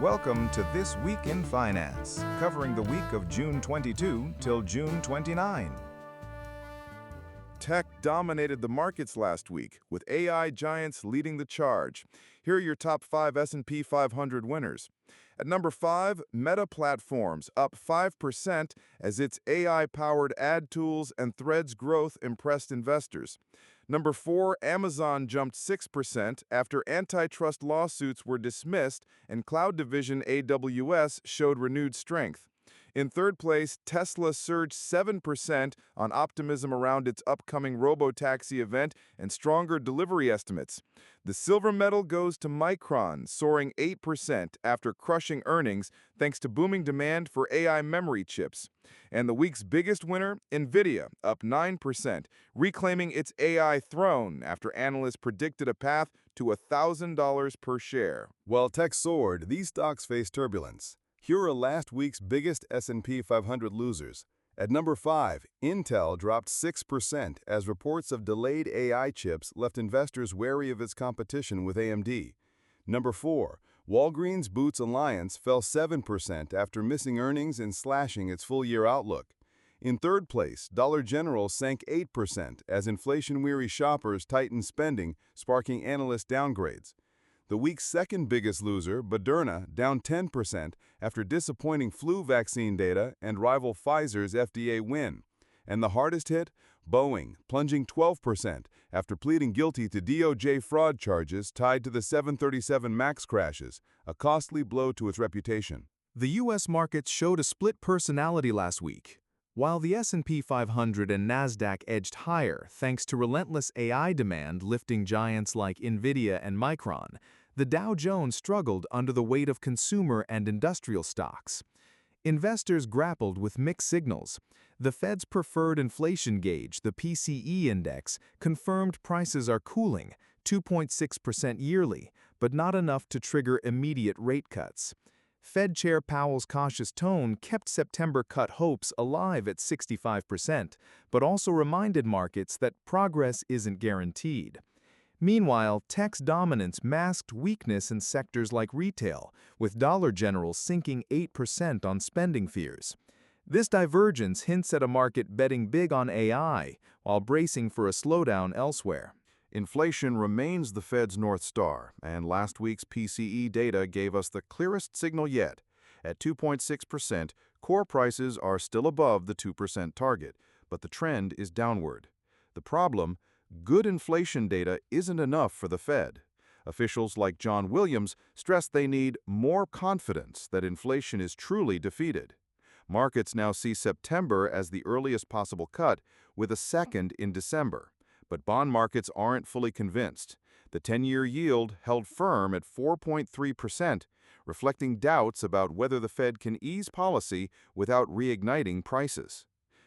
Welcome to This Week in Finance, covering the week of June 22 till June 29. Tech dominated the markets last week, with AI giants leading the charge. Here are your top 5 S&P 500 winners. At number 5, Meta Platforms, up 5% as its AI-powered ad tools and Threads growth impressed investors. Number 4, Amazon jumped 6% after antitrust lawsuits were dismissed and cloud division AWS showed renewed strength. In third place, Tesla surged 7% on optimism around its upcoming robotaxi event and stronger delivery estimates. The silver medal goes to Micron, soaring 8% after crushing earnings thanks to booming demand for AI memory chips. And the week's biggest winner, Nvidia, up 9%, reclaiming its AI throne after analysts predicted a path to $1,000 per share. While tech soared, these stocks faced turbulence. Here are last week's biggest S&P 500 losers. At number 5, Intel dropped 6% as reports of delayed AI chips left investors wary of its competition with AMD. Number 4, Walgreens Boots Alliance fell 7% after missing earnings and slashing its full-year outlook. In third place, Dollar General sank 8% as inflation-weary shoppers tightened spending, sparking analyst downgrades. The week's second biggest loser, Moderna, down 10% after disappointing flu vaccine data and rival Pfizer's FDA win. And the hardest hit, Boeing, plunging 12% after pleading guilty to DOJ fraud charges tied to the 737 MAX crashes, a costly blow to its reputation. The U.S. markets showed a split personality last week. While the S&P 500 and Nasdaq edged higher thanks to relentless AI demand lifting giants like Nvidia and Micron, the Dow Jones struggled under the weight of consumer and industrial stocks. Investors grappled with mixed signals. The Fed's preferred inflation gauge, the PCE index, confirmed prices are cooling, 2.6% yearly, but not enough to trigger immediate rate cuts. Fed Chair Powell's cautious tone kept September cut hopes alive at 65%, but also reminded markets that progress isn't guaranteed. Meanwhile, tech's dominance masked weakness in sectors like retail, with Dollar General sinking 8% on spending fears. This divergence hints at a market betting big on AI, while bracing for a slowdown elsewhere. Inflation remains the Fed's North Star, and last week's PCE data gave us the clearest signal yet. At 2.6%, core prices are still above the 2% target, but the trend is downward. The problem? Good inflation data isn't enough for the Fed. Officials like John Williams stress they need more confidence that inflation is truly defeated. Markets now see September as the earliest possible cut, with a second in December. But bond markets aren't fully convinced. The 10-year yield held firm at 4.3%, reflecting doubts about whether the Fed can ease policy without reigniting prices.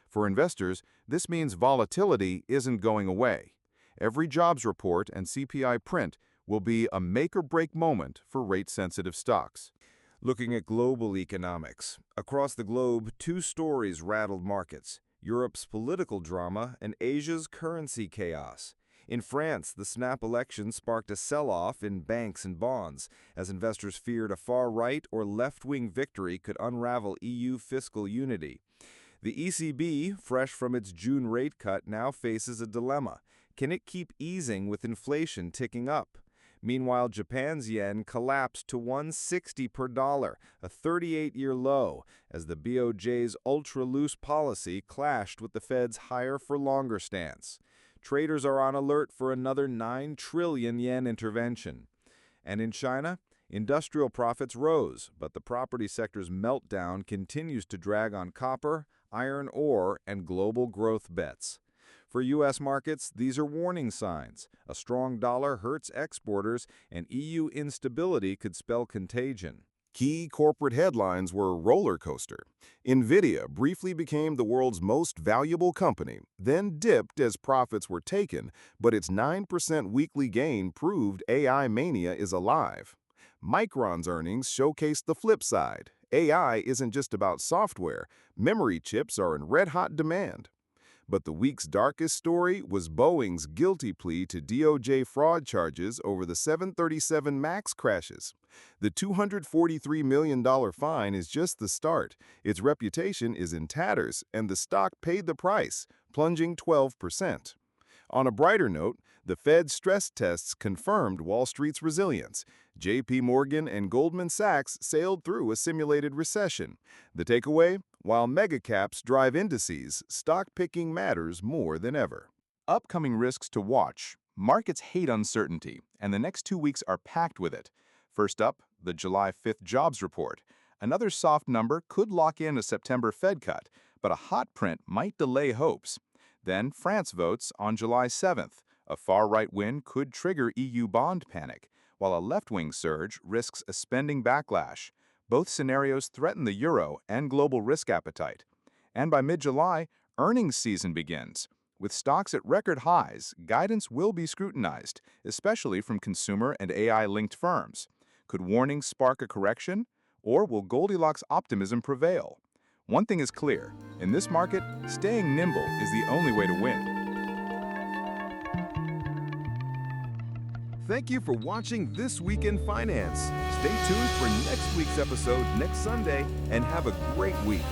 For investors, this means volatility isn't going away. Every jobs report and CPI print will be a make-or-break moment for rate-sensitive stocks. Looking at global economics, across the globe, two stories rattled markets: Europe's political drama and Asia's currency chaos. In France, the snap election sparked a sell-off in banks and bonds, as investors feared a far-right or left-wing victory could unravel EU fiscal unity. The ECB, fresh from its June rate cut, now faces a dilemma. Can it keep easing with inflation ticking up? Meanwhile, Japan's yen collapsed to 160 per dollar, a 38-year low, as the BOJ's ultra-loose policy clashed with the Fed's higher-for-longer stance. Traders are on alert for another 9 trillion yen intervention. And in China, industrial profits rose, but the property sector's meltdown continues to drag on copper, iron ore, and global growth bets. For U.S. markets, these are warning signs. A strong dollar hurts exporters, and EU instability could spell contagion. Key corporate headlines were Rollercoaster. Nvidia briefly became the world's most valuable company, then dipped as profits were taken, but its 9% weekly gain proved AI mania is alive. Micron's earnings showcased the flip side. AI isn't just about software. Memory chips are in red-hot demand. But the week's darkest story was Boeing's guilty plea to DOJ fraud charges over the 737 MAX crashes. The $243 million fine is just the start. Its reputation is in tatters, and the stock paid the price, plunging 12%. On a brighter note, the Fed's stress tests confirmed Wall Street's resilience. J.P. Morgan and Goldman Sachs sailed through a simulated recession. The takeaway? While megacaps drive indices, stock picking matters more than ever. Upcoming risks to watch. Markets hate uncertainty, and the next 2 weeks are packed with it. First up, the July 5th jobs report. Another soft number could lock in a September Fed cut, but a hot print might delay hopes. Then France votes on July 7th. A far-right win could trigger EU bond panic, while a left-wing surge risks a spending backlash. Both scenarios threaten the euro and global risk appetite. And by mid-July, earnings season begins. With stocks at record highs, guidance will be scrutinized, especially from consumer and AI-linked firms. Could warnings spark a correction, or will Goldilocks optimism prevail? One thing is clear, in this market, staying nimble is the only way to win. Thank you for watching This Week in Finance. Stay tuned for next week's episode next Sunday, and have a great week.